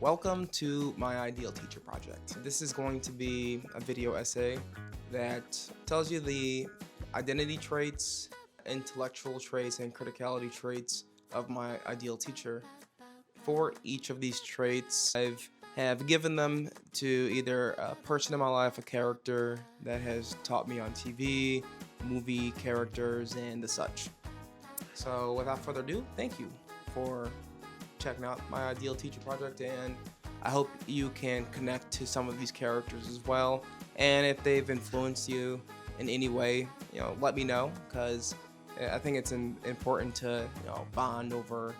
Welcome to my Ideal Teacher project. This is going to be a video essay that tells you the identity traits, intellectual traits, and criticality traits of my ideal teacher. For each of these traits, have given them to either a person in my life, a character that has taught me on TV, movie characters, and the such. So without further ado, thank you for checking out my Ideal Teacher project, and I hope you can connect to some of these characters as well. And if they've influenced you in any way, let me know, because I think it's important to bond over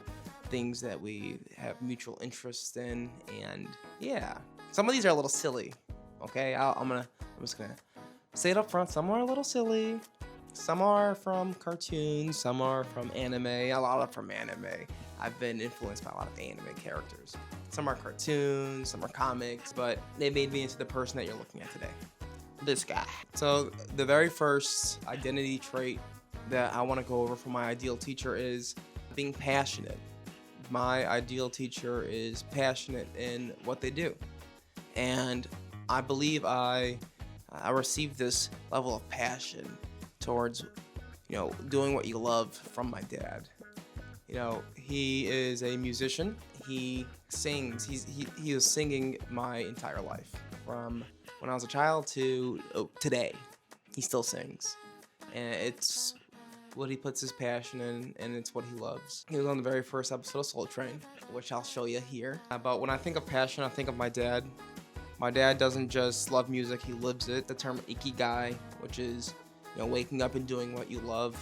things that we have mutual interests in. And yeah, some of these are a little silly. Okay, I'm just gonna say it up front. Some are a little silly. Some are from cartoons. Some are from anime. A lot are from anime. I've been influenced by a lot of anime characters. Some are cartoons. Some are comics. But they made me into the person that you're looking at today. This guy. So the very first identity trait that I want to go over for my ideal teacher is being passionate. My ideal teacher is passionate in what they do, and I believe I received this level of passion towards doing what you love from my dad. He is a musician. He sings. He was singing my entire life from when I was a child to today. He still sings, and it's what he puts his passion in, and it's what he loves. He was on the very first episode of Soul Train, which I'll show you here. But when I think of passion, I think of my dad. My dad doesn't just love music, he lives it. The term ikigai, which is waking up and doing what you love.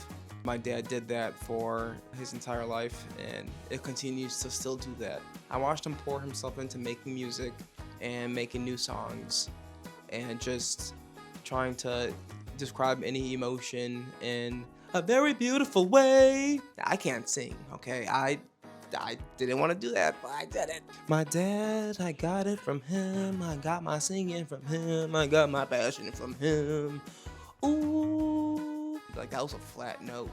My dad did that for his entire life, and it continues to still do that. I watched him pour himself into making music and making new songs, and just trying to describe any emotion in a very beautiful way. I can't sing, okay? I didn't want to do that, but I did it. My dad, I got it from him. I got my singing from him. I got my passion from him. Ooh, like that was a flat note.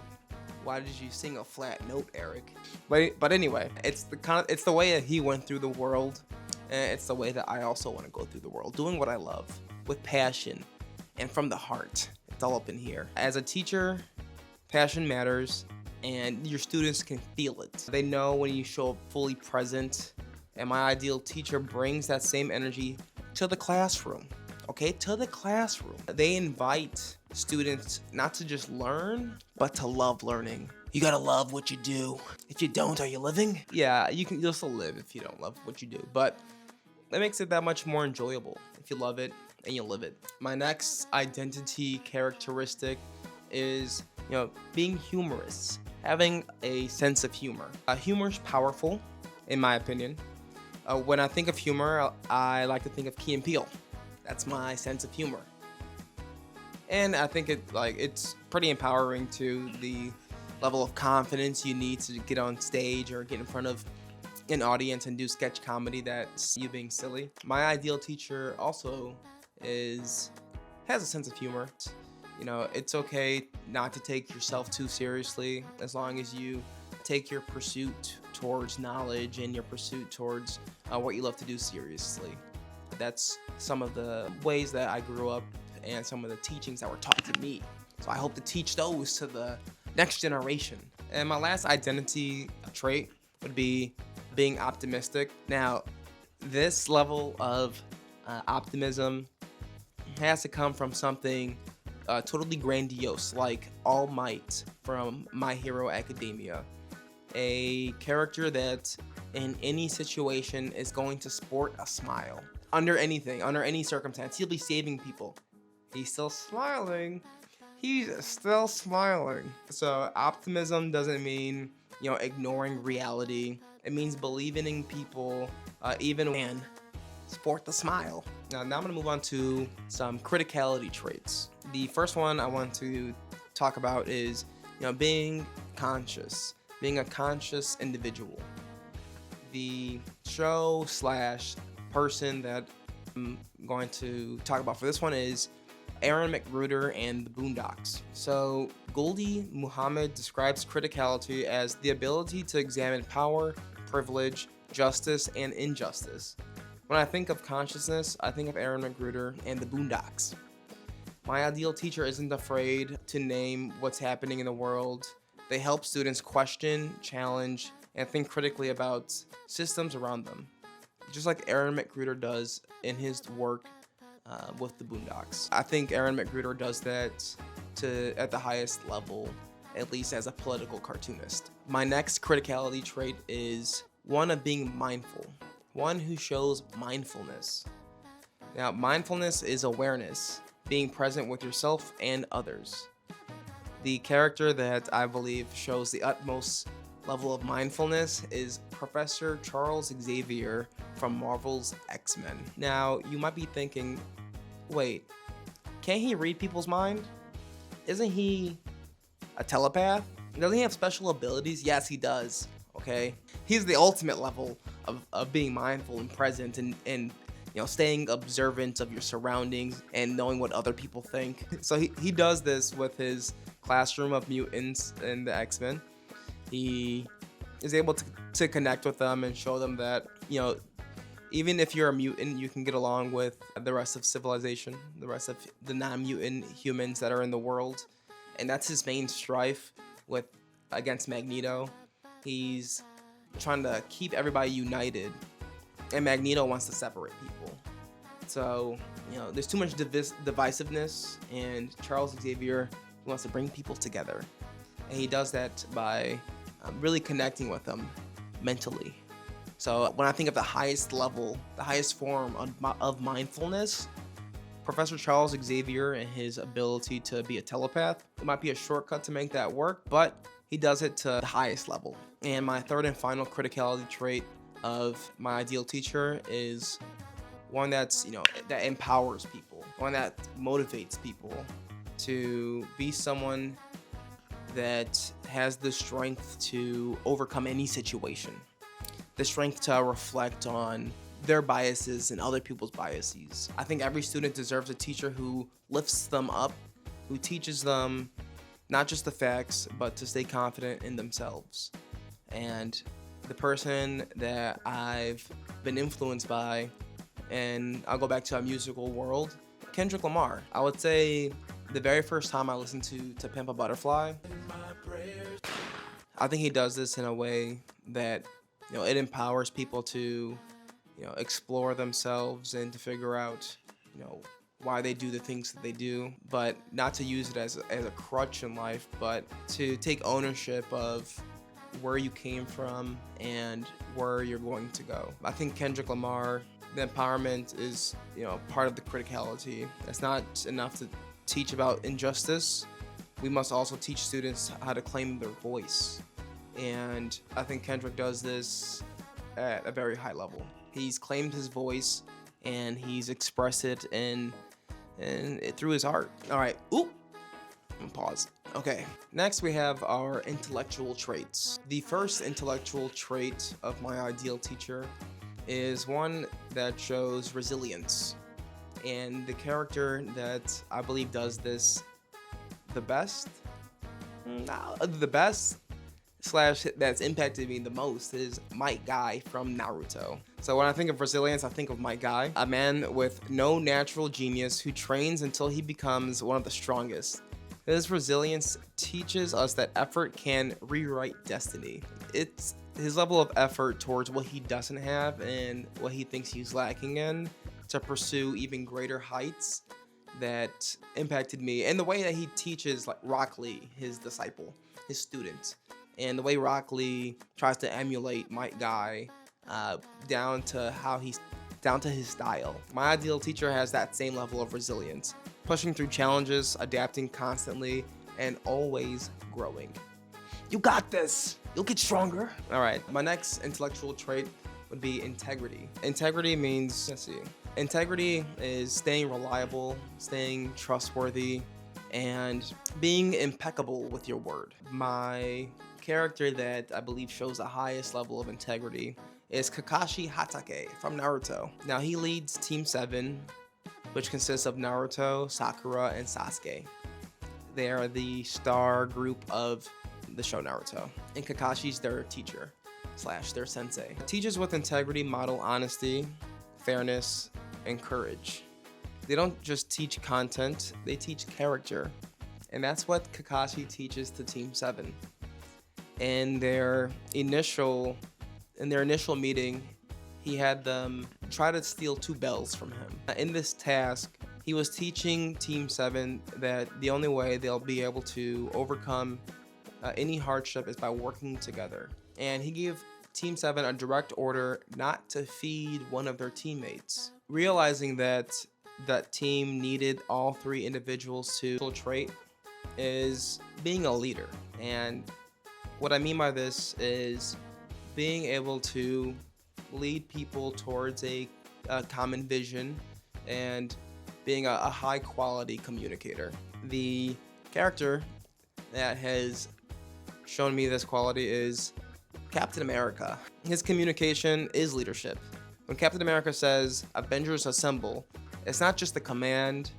Why did you sing a flat note, Eric? But anyway, it's the way that he went through the world, and it's the way that I also want to go through the world, doing what I love with passion and from the heart. It's all up in here. As a teacher, passion matters, and your students can feel it. They know when you show up fully present, and my ideal teacher brings that same energy to the classroom. Okay, to the classroom. They invite students not to just learn, but to love learning. You gotta love what you do. If you don't, are you living? Yeah, you'll still live if you don't love what you do, but that makes it that much more enjoyable if you love it and you live it. My next identity characteristic is being humorous, having a sense of humor. Humor is powerful, in my opinion. When I think of humor, I like to think of Key and Peele. That's my sense of humor, and I think it's pretty empowering to the level of confidence you need to get on stage or get in front of an audience and do sketch comedy that's you being silly. My ideal teacher also has a sense of humor. It's okay not to take yourself too seriously, as long as you take your pursuit towards knowledge and your pursuit towards what you love to do seriously. That's some of the ways that I grew up and some of the teachings that were taught to me. So I hope to teach those to the next generation. And my last identity trait would be being optimistic. Now, this level of optimism has to come from something totally grandiose, like All Might from My Hero Academia. A character that in any situation is going to sport a smile. Under any circumstance, he'll be saving people. He's still smiling. He's still smiling. So optimism doesn't mean, ignoring reality. It means believing in people, even when sport the smile. Now I'm gonna move on to some criticality traits. The first one I want to talk about is, being conscious, being a conscious individual. The show / person that I'm going to talk about for this one is Aaron McGruder and the Boondocks. So Goldie Muhammad describes criticality as the ability to examine power, privilege, justice, and injustice. When I think of consciousness, I think of Aaron McGruder and the Boondocks. My ideal teacher isn't afraid to name what's happening in the world. They help students question, challenge, and think critically about systems around them, just like Aaron McGruder does in his work with the Boondocks. I think Aaron McGruder does that at the highest level, at least as a political cartoonist. My next criticality trait is one of being mindful, one who shows mindfulness. Now, mindfulness is awareness, being present with yourself and others. The character that I believe shows the utmost level of mindfulness is Professor Charles Xavier from Marvel's X-Men. Now, you might be thinking, wait, can't he read people's mind? Isn't he a telepath? Doesn't he have special abilities? Yes, he does, okay? He's the ultimate level of being mindful and present and staying observant of your surroundings and knowing what other people think. So he does this with his classroom of mutants in the X-Men. He is able to connect with them and show them that, even if you're a mutant, you can get along with the rest of civilization, the rest of the non-mutant humans that are in the world. And that's his main strife against Magneto. He's trying to keep everybody united, and Magneto wants to separate people. So, there's too much divisiveness, and Charles Xavier wants to bring people together. And he does that by really connecting with them mentally. So when I think of the highest level, the highest form of mindfulness, Professor Charles Xavier and his ability to be a telepath, it might be a shortcut to make that work, but he does it to the highest level. And my third and final criticality trait of my ideal teacher is one that's, that empowers people, one that motivates people to be someone that has the strength to overcome any situation, the strength to reflect on their biases and other people's biases. I think every student deserves a teacher who lifts them up, who teaches them not just the facts, but to stay confident in themselves. And the person that I've been influenced by, and I'll go back to our musical world, Kendrick Lamar. I would say the very first time I listened to Pimp a Butterfly, I think he does this in a way that, it empowers people to, explore themselves and to figure out, why they do the things that they do, but not to use it as a crutch in life, but to take ownership of where you came from and where you're going to go. I think Kendrick Lamar, the empowerment is, part of the criticality. It's not enough to teach about injustice. We must also teach students how to claim their voice. And I think Kendrick does this at a very high level. He's claimed his voice and he's expressed it through his art. All right, pause. Okay, next we have our intellectual traits. The first intellectual trait of my ideal teacher is one that shows resilience. And the character that I believe does this the best / that's impacted me the most is Might Guy from Naruto. So when I think of resilience, I think of Might Guy, a man with no natural genius who trains until he becomes one of the strongest. His resilience teaches us that effort can rewrite destiny. It's his level of effort towards what he doesn't have and what he thinks he's lacking in to pursue even greater heights that impacted me. And the way that he teaches, like Rock Lee, his disciple, his student, and the way Rock Lee tries to emulate Might Guy down to his style. My ideal teacher has that same level of resilience, pushing through challenges, adapting constantly, and always growing. You got this. You'll get stronger. All right, my next intellectual trait would be integrity. Integrity means, integrity is staying reliable, staying trustworthy, and being impeccable with your word. My character that I believe shows the highest level of integrity is Kakashi Hatake from Naruto. Now he leads Team 7, which consists of Naruto, Sakura, and Sasuke. They are the star group of the show Naruto, and Kakashi's their teacher. slash their sensei. Teachers with integrity model honesty, fairness, and courage. They don't just teach content, they teach character. And that's what Kakashi teaches to Team 7. In their initial meeting, he had them try to steal 2 bells from him. In this task, he was teaching Team 7 that the only way they'll be able to overcome any hardship is by working together. And he gave Team 7 a direct order not to feed one of their teammates. Realizing that that team needed all 3 individuals to trait is being a leader. And what I mean by this is being able to lead people towards a common vision and being a high quality communicator. The character that has shown me this quality is Captain America. His communication is leadership. When Captain America says, "Avengers assemble," it's not just a command,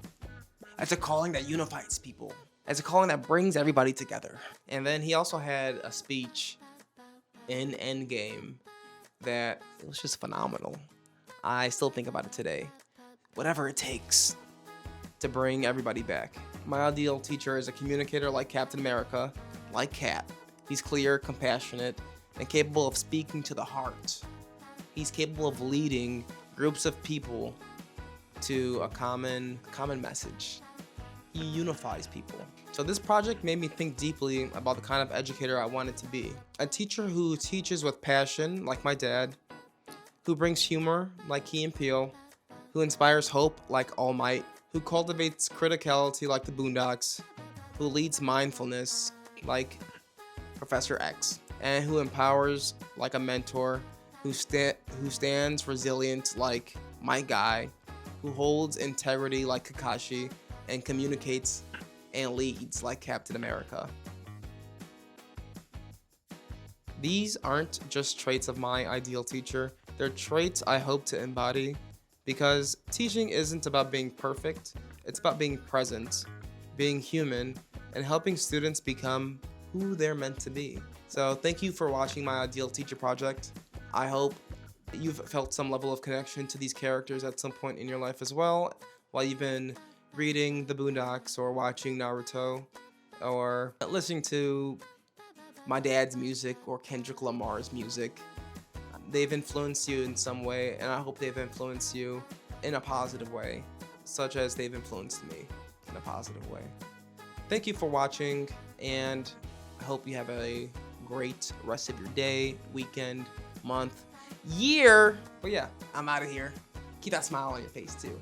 it's a calling that unifies people. It's a calling that brings everybody together. And then he also had a speech in Endgame that it was just phenomenal. I still think about it today. Whatever it takes to bring everybody back. My ideal teacher is a communicator like Captain America, like Cap. He's clear, compassionate, and capable of speaking to the heart. He's capable of leading groups of people to a common message. He unifies people. So this project made me think deeply about the kind of educator I wanted to be. A teacher who teaches with passion, like my dad, who brings humor, like Key and Peele, who inspires hope, like All Might, who cultivates criticality, like the Boondocks, who leads mindfulness, like Professor X, and who empowers, like a mentor, who stands resilient, like my guy, who holds integrity, like Kakashi, and communicates and leads like Captain America. These aren't just traits of my ideal teacher, they're traits I hope to embody, because teaching isn't about being perfect, it's about being present, being human, and helping students become who they're meant to be. So thank you for watching my Ideal Teacher project. I hope you've felt some level of connection to these characters at some point in your life as well, while you've been reading the Boondocks or watching Naruto or listening to my dad's music or Kendrick Lamar's music. They've influenced you in some way, and I hope they've influenced you in a positive way, such as they've influenced me in a positive way. Thank you for watching, and I hope you have a great rest of your day, weekend, month, year. But yeah, I'm out of here. Keep that smile on your face too.